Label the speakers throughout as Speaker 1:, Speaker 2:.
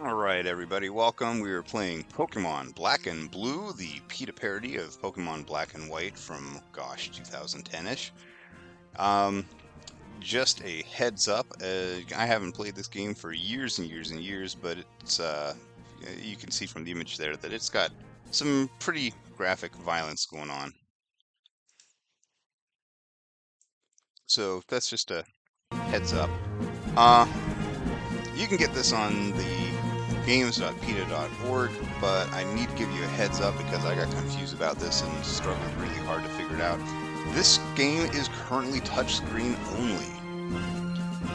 Speaker 1: Alright, everybody, welcome. We are playing Pokemon Black and Blue, the PETA parody of Pokemon Black and White from, gosh, 2010-ish. Um, just a heads up, I haven't played this game for years and years and years, but you can see from the image there that it's got some pretty graphic violence going on. So that's just a heads up. You can get this on the games.peta.org, but I need to give you a heads up because I got confused about this and struggled really hard to figure it out. This game is currently touchscreen only.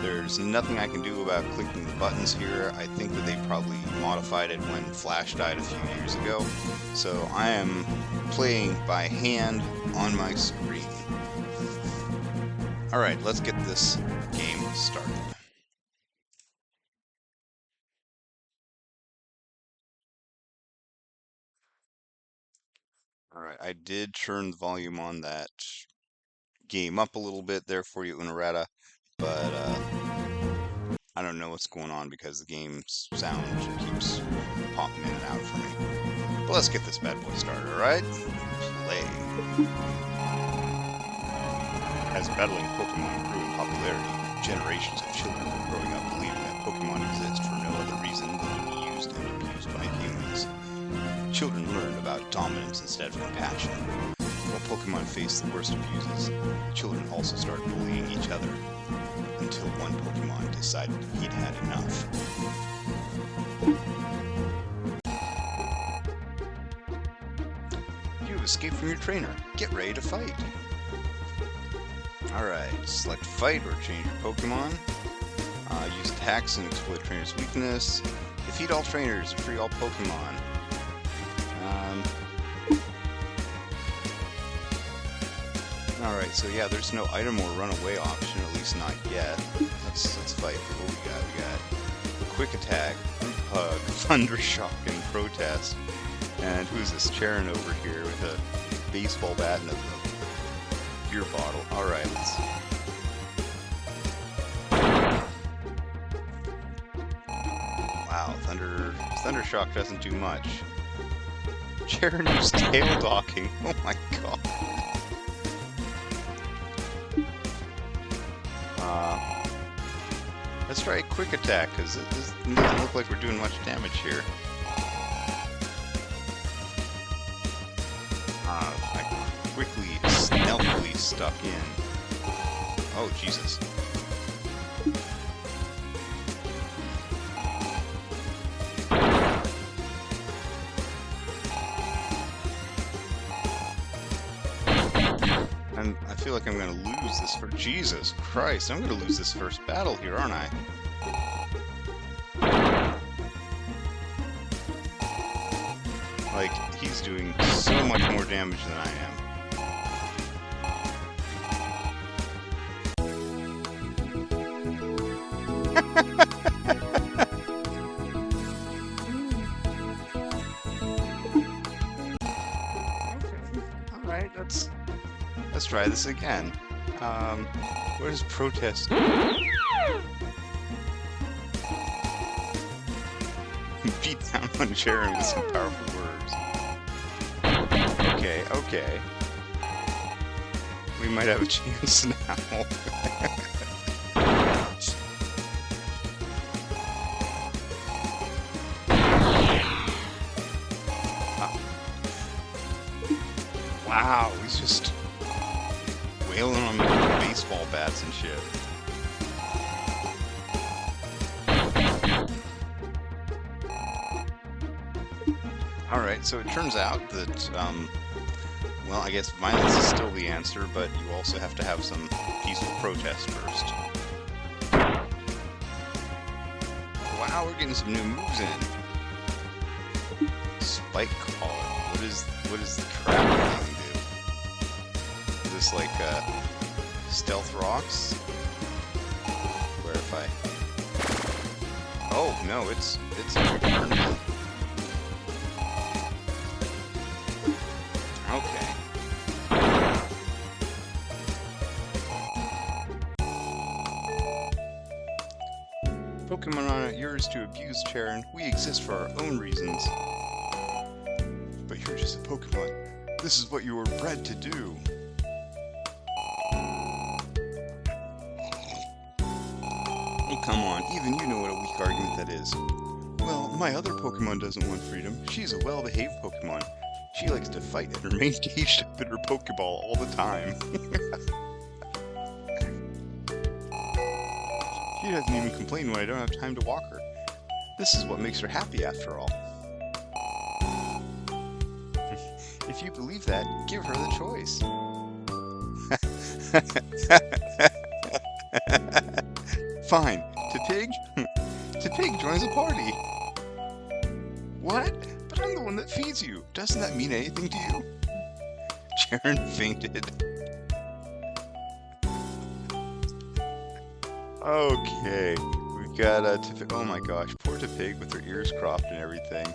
Speaker 1: There's nothing I can do about clicking the buttons here. I think that they probably modified it when Flash died a few years ago. So I am playing by hand on my screen. Alright, let's get this game started. Alright, I did turn the volume on that game up a little bit there for you, Unarata, but I don't know what's going on because the game's sound keeps popping in and out for me. But let's get this bad boy started, alright? Play. As battling Pokemon grew in popularity, generations of children were growing up believing that Pokemon exist for no other reason than to be used and abused by humans. Children learned about dominance instead of compassion. While Pokemon faced the worst abuses, children also started bullying each other, until one Pokemon decided he'd had enough. You have escaped from your trainer. Get ready to fight. Alright, select fight or change your Pokemon. Use attacks and exploit trainer's weakness. Defeat all trainers and free all Pokemon. Alright, so yeah, there's no item or runaway option, at least not yet. Let's fight. What we got? We got Quick Attack, Group Hug, Thunder Shock, and Protest. And who's this Charon over here with a baseball bat and a beer bottle? Alright, let's see. Wow, Thunder Shock doesn't do much. Charon used tail docking. Oh my god. Let's try a quick attack, because it doesn't look like we're doing much damage here. I quickly, stealthily stuck in. Oh, Jesus. I feel like I'm going to lose this for Jesus Christ. I'm going to lose this first battle here, aren't I? Like, he's doing so much more damage than I am. Alright, let's try this again. Where does Protest? Beat down on Charon with some powerful words. Okay. We might have a chance now. Wow, he's just wailing on baseball bats and shit. Alright, so it turns out that, well, I guess violence is still the answer, but you also have to have some peaceful protest first. Wow, we're getting some new moves in. Spike Collar. What is the crap thing do? Is this like, Stealth Rocks? Where if I... Oh, no, it's every turn now. Okay. Pokemon are not yours to abuse, Charon. We exist for our own reasons. But you're just a Pokemon. This is what you were bred to do. Oh, come on. Even you know what a weak argument that is. Well, my other Pokemon doesn't want freedom. She's a well-behaved Pokemon. She likes to fight and remains caged up in her Pokeball all the time. She doesn't even complain when I don't have time to walk her. This is what makes her happy after all. If you believe that, give her the choice. Fine. Tipig? Tipig joins the party. What? But I'm the one that feeds you. Doesn't that mean anything to you? Charon fainted. Okay. We've got Tipig. Oh my gosh. Poor Tipig with her ears cropped and everything.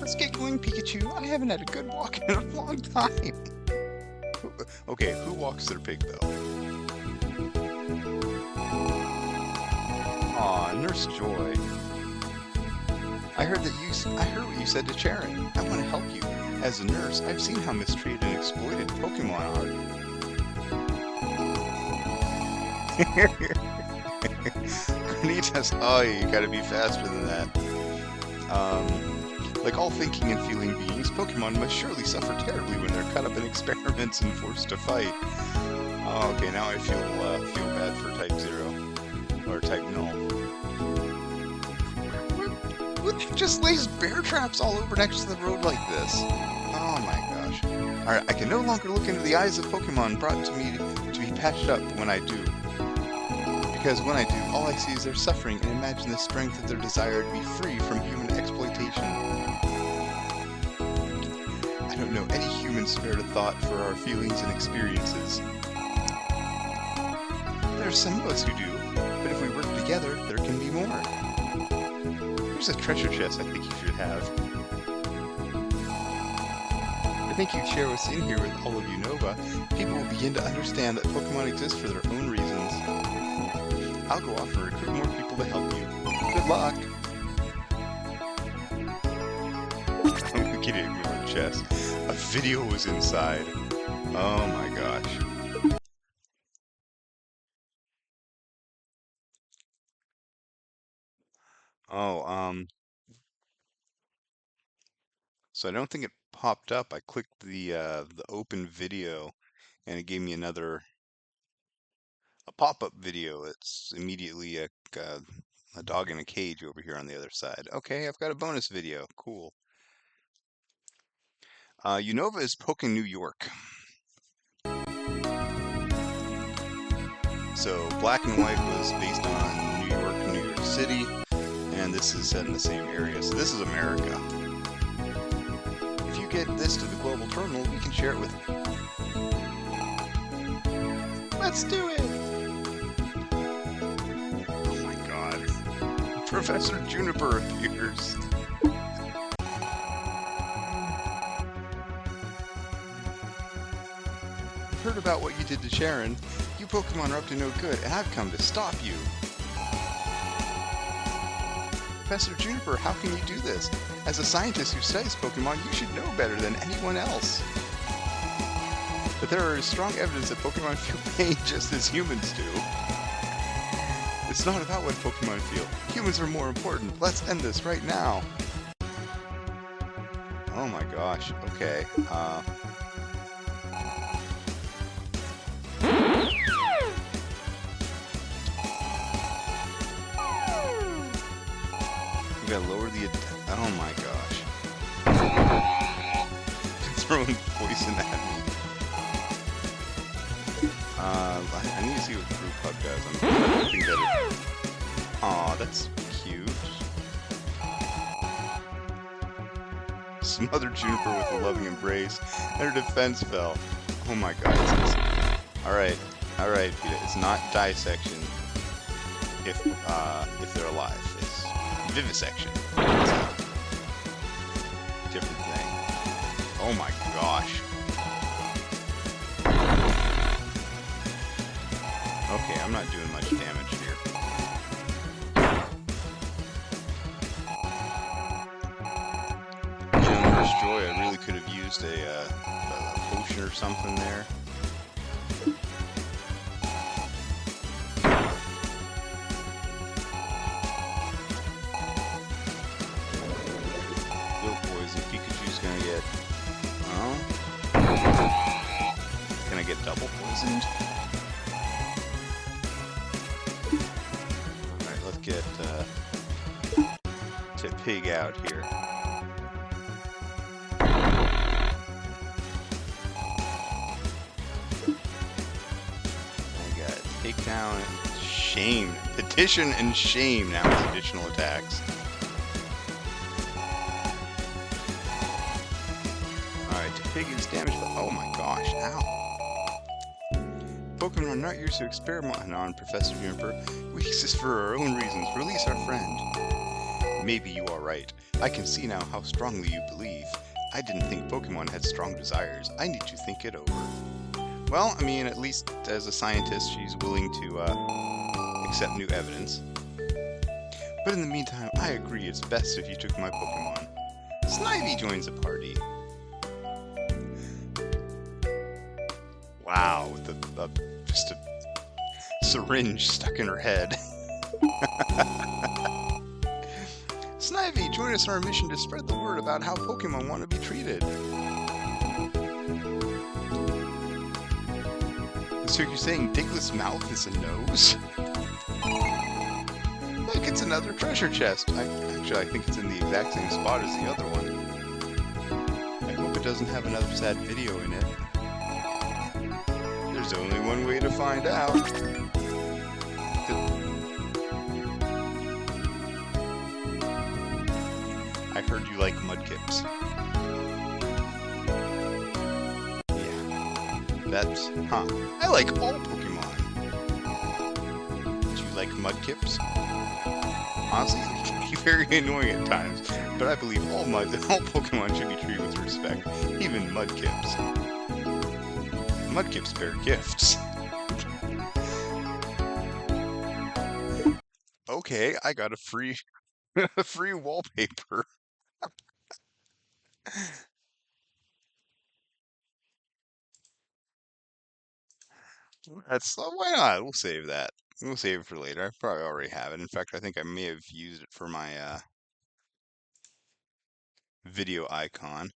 Speaker 1: Let's get going, Pikachu. I haven't had a good walk in a long time. Okay, who walks their pig, though? Aw, Nurse Joy. I heard what you said to Charon. I want to help you. As a nurse, I've seen how mistreated and exploited Pokemon are. Granitas, oh, you gotta be faster than that. Like all thinking and feeling beings, Pokemon must surely suffer terribly when they're cut up in experiments and forced to fight. Oh, okay, now I feel bad for Type 0. Or Type Null. What just lays bear traps all over next to the road like this? Oh my gosh. Alright, I can no longer look into the eyes of Pokemon brought to me to be patched up when I do. Because when I do, all I see is their suffering and imagine the strength of their desire to be free from human exploitation. I don't know any human spared a thought for our feelings and experiences. There are some of us who do, but if we work together, there can be more. Here's a treasure chest I think you should have. I think you'd share what's in here with all of Unova. People will begin to understand that Pokemon exist for their own reasons. I'll go off and recruit more people to help you. Good luck! I'm kidding, ignore the chest. A video was inside. Oh my gosh. Oh, so I don't think it popped up. I clicked the open video and it gave me a pop-up video. It's immediately a dog in a cage over here on the other side. Okay, I've got a bonus video. Cool. Unova is Poke New York. So Black and White was based on New York City, and this is set in the same area. So this is America. If you get this to the global terminal, we can share it with... Let's do it! Oh my god. Professor Juniper appears. I've heard about what you did to Charon. You Pokemon are up to no good, and I've come to stop you. Professor Juniper, how can you do this? As a scientist who studies Pokemon, you should know better than anyone else. But there is strong evidence that Pokemon feel pain just as humans do. It's not about what Pokemon feel. Humans are more important. Let's end this right now. Oh my gosh. Okay. We gotta lower the... Oh my gosh. Throwing poison at me. I need to see what Brew Pug does. I'm hoping that it... Aw, that's cute. Smothered Juniper with a loving embrace, and her defense fell. Oh my god. Alright, PETA. It's not dissection if they're alive. It's vivisection. Different thing. Oh my gosh. Okay, I'm not doing much damage here. You know, Nurse Joy, I really could have used a potion or something there. Little poison. Pikachu's gonna get... Oh? Gonna get double poisoned? Alright, let's get to Pig out here. I got takedown, shame, petition, and shame now as additional attacks. Alright, to Pig is damaged, but oh my gosh, ow. Pokemon are not used to experiment on, Professor Juniper. We exist for our own reasons. Release our friend. Maybe you are right. I can see now how strongly you believe. I didn't think Pokemon had strong desires. I need to think it over. Well, I mean, at least as a scientist, she's willing to accept new evidence. But in the meantime, I agree it's best if you took my Pokemon. Snivy joins the party. Wow, with just a syringe stuck in her head. Snivy, join us in our mission to spread the word about how Pokemon want to be treated. So you're saying Digltt's mouth is a nose? Like it's another treasure chest. Actually, I think it's in the exact same spot as the other one. I hope it doesn't have another sad video in it. There's only one way to find out. I heard you like Mudkips. Yeah. That's... Huh. I like all Pokemon. Do you like Mudkips? Honestly, they can be very annoying at times, but I believe all Pokemon should be treated with respect, even Mudkips. Mudkips bear gifts. Okay, I got a free free wallpaper. That's why not? We'll save that. We'll save it for later. I probably already have it. In fact, I think I may have used it for my video icon.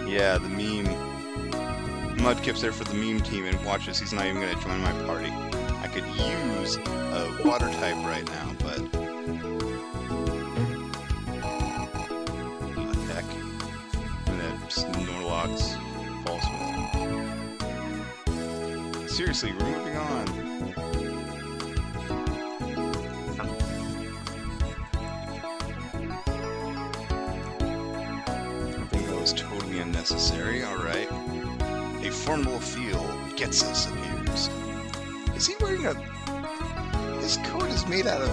Speaker 1: Yeah, the meme. Mudkip's there for the meme team, and watch this, he's not even going to join my party. I could use a water type right now, but... What the heck? And then Snorlax, False Will. Seriously, we're moving on. I think that was totally unnecessary, alright. A formidable feel Getsus appears. Is he wearing a... His coat is made out of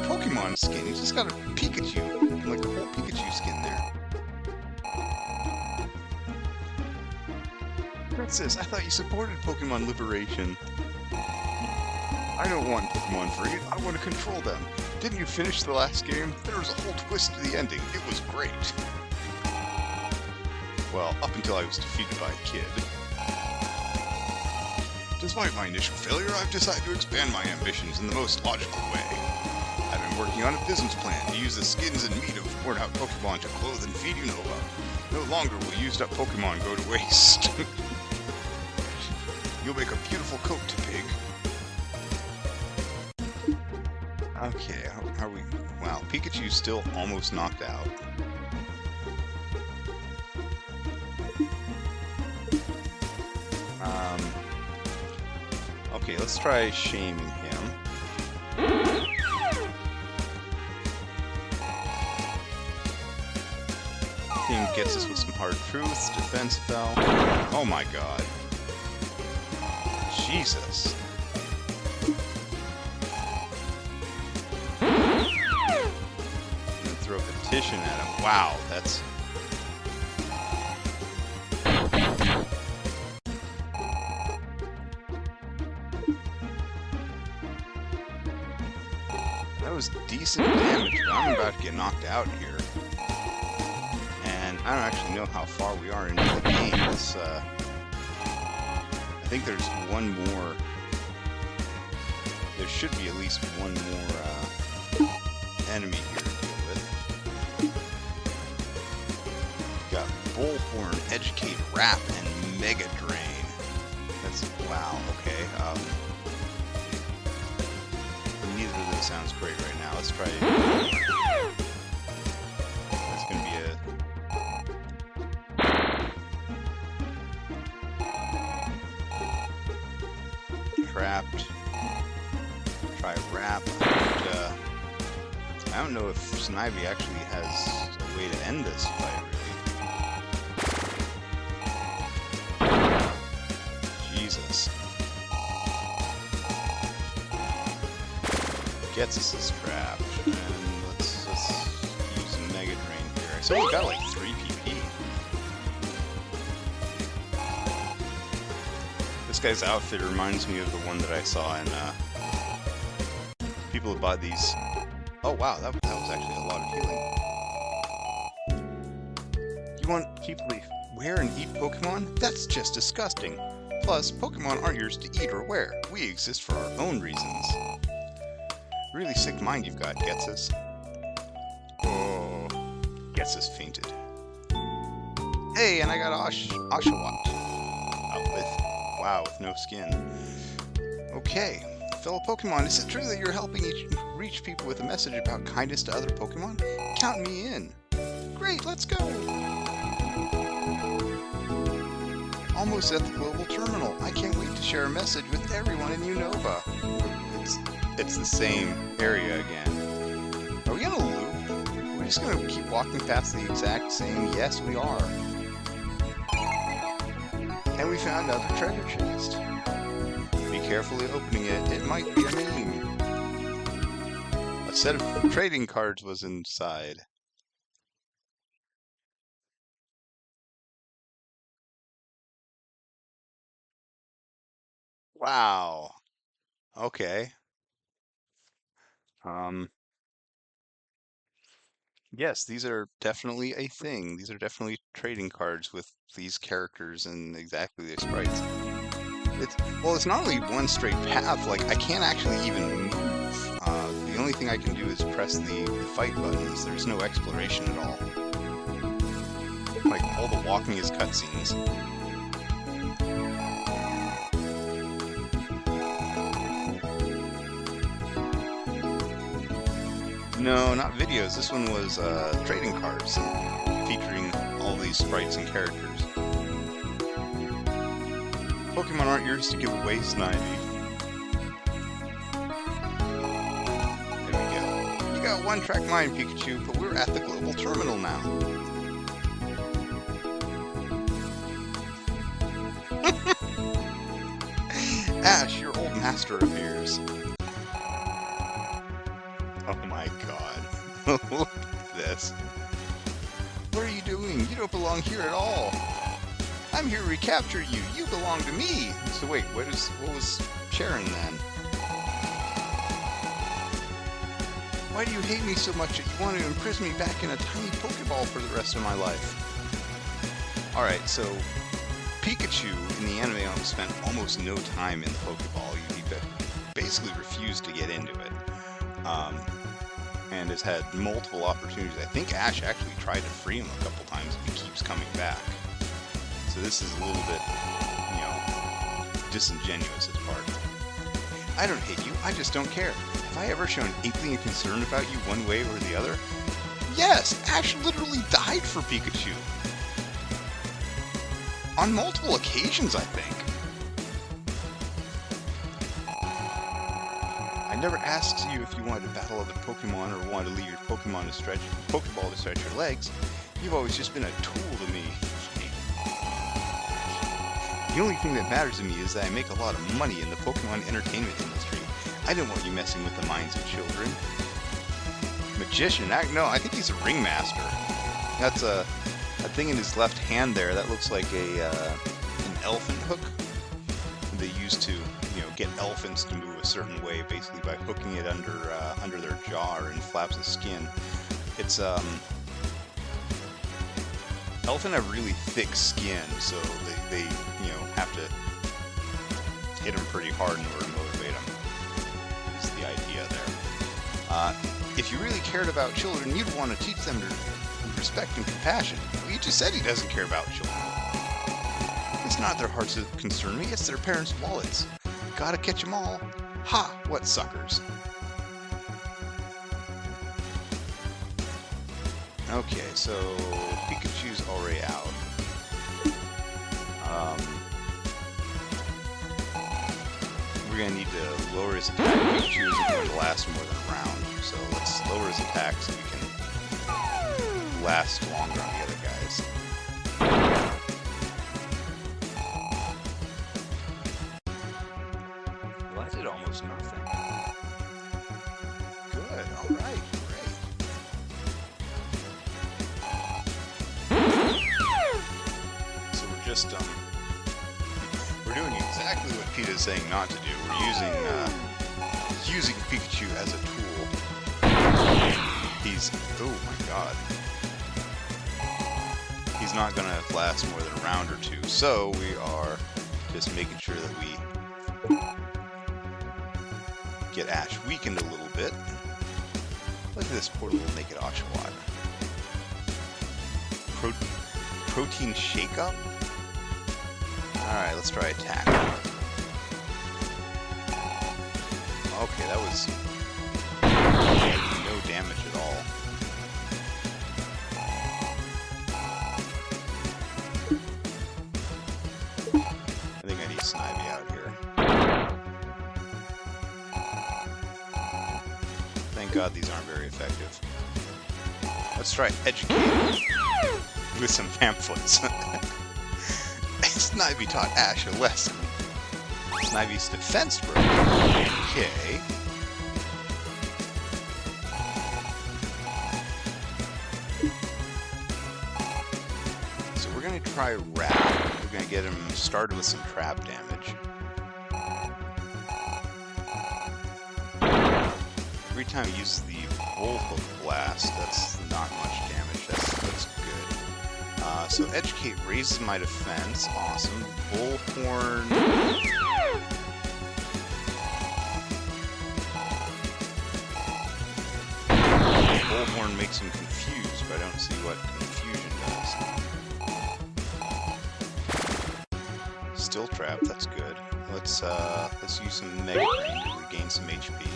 Speaker 1: Pokemon skin. He's just got a Pikachu, like a whole Pikachu skin there. Princess, I thought you supported Pokemon Liberation. I don't want Pokemon freed. I want to control them. Didn't you finish the last game? There was a whole twist to the ending. It was great. Well, up until I was defeated by a kid. Despite my initial failure, I've decided to expand my ambitions in the most logical way. I've been working on a business plan to use the skins and meat of worn-out Pokemon to clothe and feed Unova. No longer will used-up Pokemon go to waste. You'll make a beautiful coat to Pig. Okay, how are we... Wow, Pikachu's still almost knocked out. Okay, let's try shaming him. Team gets us with some hard truths. Defense fell. Oh my god. Jesus. I'm gonna throw a petition at him. Wow, that's... was decent damage, but I'm about to get knocked out here. And I don't actually know how far we are into the game. It's, I think there's one more. There should be at least one more enemy here to deal with. Got Bullhorn, Educate, Wrap, and Mega Drain. That's, wow, okay. Neither of those sounds great right now. Let's try it. That's gonna be a trapped. Try Wrap. But, I don't know if Snivy actually has a way to end this fight, really. Jesus. Gets us this trapped, and let's use a Mega Drain here. So we got like 3 PP. This guy's outfit reminds me of the one that I saw in people who bought these. Oh wow, that was actually a lot of healing. You want people to wear and eat Pokemon? That's just disgusting. Plus, Pokemon aren't yours to eat or wear. We exist for our own reasons. Really sick mind you've got, Getsus. Oh, Getsus fainted. Hey, and I got Oshawott. With no skin. Okay, fellow Pokemon, is it true that you're helping reach people with a message about kindness to other Pokemon? Count me in. Great, let's go! Almost at the global terminal. I can't wait to share a message with everyone in Unova. It's the same area again. Are we gonna loop? We're just gonna keep walking past the exact same. Yes, we are. And we found another treasure chest. Be carefully opening it. It might be a meme. A set of trading cards was inside. Wow. Okay. Yes, these are definitely a thing. These are definitely trading cards with these characters and exactly their sprites. It's not only one straight path, like, I can't actually even move. The only thing I can do is press the fight buttons. There's no exploration at all. Like, all the walking is cutscenes. No, not videos. This one was trading cards featuring all these sprites and characters. Pokemon aren't yours to give away, Snivy. There we go. You got one-track mind, Pikachu, but we're at the global terminal now. Ash, your old master appears. Oh my god. Look at this. What are you doing? You don't belong here at all. I'm here to recapture you. You belong to me. So wait, what was Sharon then? Why do you hate me so much that you want to imprison me back in a tiny Pokeball for the rest of my life? Alright, so Pikachu in the anime spent almost no time in the Pokeball. He basically refused to get into it. And has had multiple opportunities. I think Ash actually tried to free him a couple times and he keeps coming back. So this is a little bit, you know, disingenuous as part. I don't hate you, I just don't care. Have I ever shown inkling of concern about you one way or the other? Yes, Ash literally died for Pikachu. On multiple occasions, I think. I never asked you if you wanted to battle other Pokemon or wanted to leave your Pokeball to stretch your legs. You've always just been a tool to me. The only thing that matters to me is that I make a lot of money in the Pokemon entertainment industry. I don't want you messing with the minds of children. Magician? No, I think he's a ringmaster. That's a thing in his left hand there. That looks like an elephant hook. They use used to, get elephants to move a certain way, basically by hooking it under their jaw or in flaps of skin. It's elephants have really thick skin, so they have to hit them pretty hard in order to motivate them. Is the idea there. If you really cared about children, you'd want to teach them to respect and compassion. Well, you just said he doesn't care about children. It's not their hearts that concern me, it's their parents' wallets. Gotta catch 'em all. Ha! What suckers. Okay, so Pikachu's already out. We're gonna need to lower his attack. Pikachu isn't going to last more than a round, so let's lower his attack so we can last longer on the other guys. Well, that did almost nothing. Good, alright, great. So we're just, we're doing exactly what PETA is saying not to do. We're using Pikachu as a tool. He's, oh my god. He's not going to last more than a round or two, so we are just making sure that we get Ash weakened a little bit. Look at this poor little naked Oshawott. Protein shake-up? Alright, let's try attack. Okay, that was no damage at all. I think I need Snivy out here. Thank God these aren't very effective. Let's try educating with some pamphlets. Snivy taught Ash a lesson. Snivy's defense broke. Okay. So we're gonna try Wrap. We're gonna get him started with some trap damage. Every time he uses the Bullhook Blast, that's not much damage. That's good. So Educate raises my defense. Awesome. Bullhorn. Bullhorn makes him confused, but I don't see what confusion does. Still trapped. That's good. Let's use some Mega Drain to regain some HP.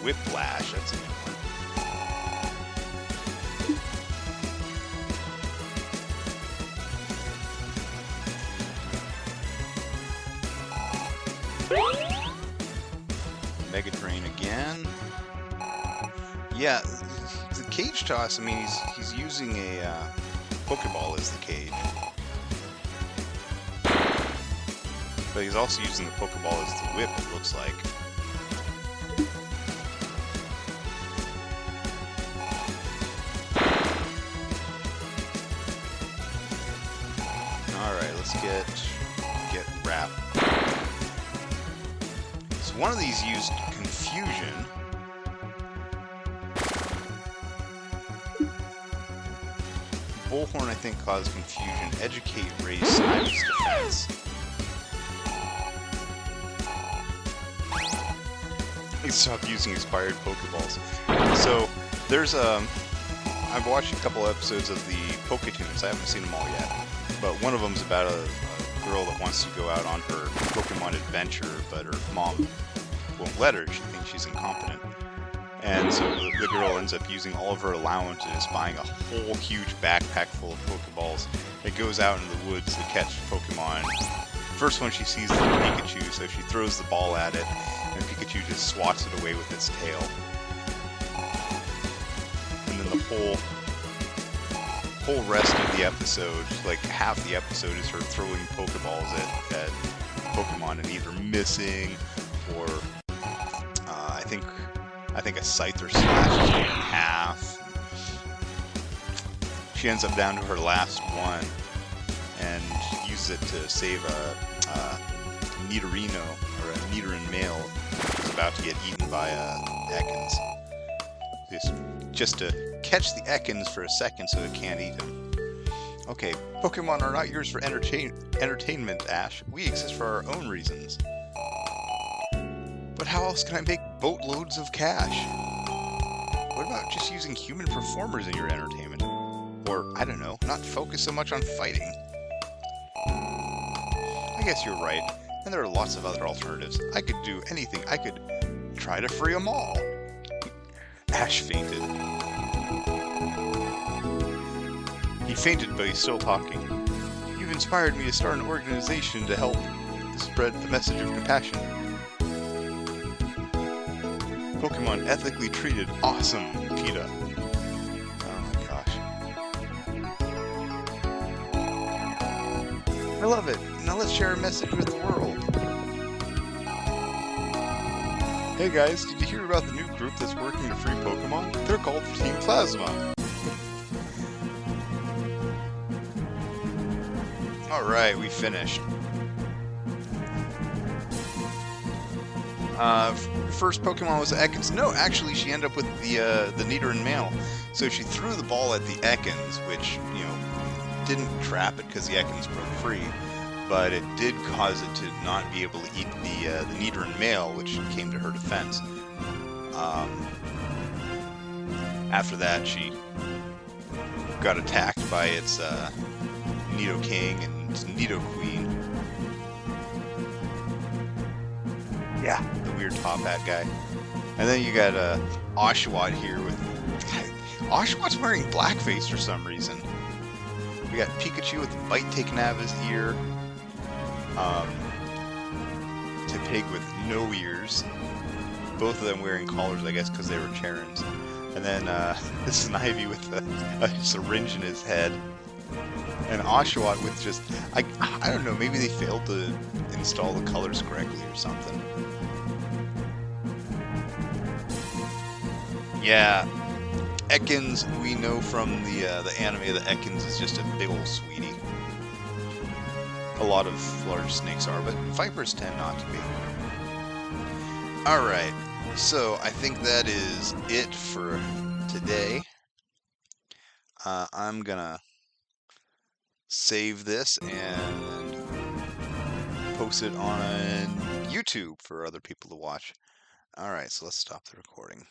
Speaker 1: Whiplash, that's a new one. Mega Drain again. Yeah, the cage toss, I mean, he's using a Pokeball as the cage. But he's also using the Pokeball as the whip, it looks like. Alright, let's get Wrap. So one of these used Confusion. Bullhorn, I think, caused confusion. Educate raised Snivy's defense. He stopped using expired Pokeballs. So there's I've watched a couple episodes of the Poketoons. I haven't seen them all yet, but one of them's about a girl that wants to go out on her Pokemon adventure, but her mom won't let her. She thinks she's incompetent. And so the girl ends up using all of her allowances, buying a whole huge backpack full of Pokeballs. It goes out into the woods to catch Pokemon. First one she sees is the Pikachu, so she throws the ball at it, and Pikachu just swats it away with its tail. And then the whole rest of the episode, like half the episode, is her throwing Pokeballs at Pokemon and either missing or I think a Scyther slashes her in half. she ends up down to her last one and uses it to save a Nidorino, or a Nidoran male who's about to get eaten by Ekans. Just to catch the Ekans for a second so it can't eat him. Okay, Pokemon are not yours for entertainment, Ash. We exist for our own reasons. But how else can I make boatloads of cash? What about just using human performers in your entertainment? Or, I don't know, not focus so much on fighting? I guess you're right, and there are lots of other alternatives. I could do anything. I could try to free them all. Ash fainted. He fainted, but he's still talking. You've inspired me to start an organization to help spread the message of compassion. Pokemon ethically treated. Awesome, PETA. Oh my gosh. I love it. Now let's share a message with the world. Hey guys, did you hear about the new group that's working to free Pokemon? They're called Team Plasma. Alright, we finished. First Pokemon was Ekans. No, actually, she ended up with the Nidoran male. So she threw the ball at the Ekans, which, you know, didn't trap it because the Ekans broke free, but it did cause it to not be able to eat the Nidoran male, which came to her defense. After that, she got attacked by its Nidoking and Nidoqueen. Yeah, the weird top hat guy. And then you got Oshawott here with... Oshawott's wearing blackface for some reason. We got Pikachu with the bite taken out of his ear. Pig with no ears. Both of them wearing collars, I guess, because they were Charons. And then this is Snivy with a syringe in his head. And Oshawott with just... I don't know, maybe they failed to install the colors correctly or something. Yeah, Ekans, we know from the anime that Ekans is just a big old sweetie. A lot of large snakes are, but vipers tend not to be. Alright, so I think that is it for today. I'm gonna save this and post it on YouTube for other people to watch. Alright, so let's stop the recording.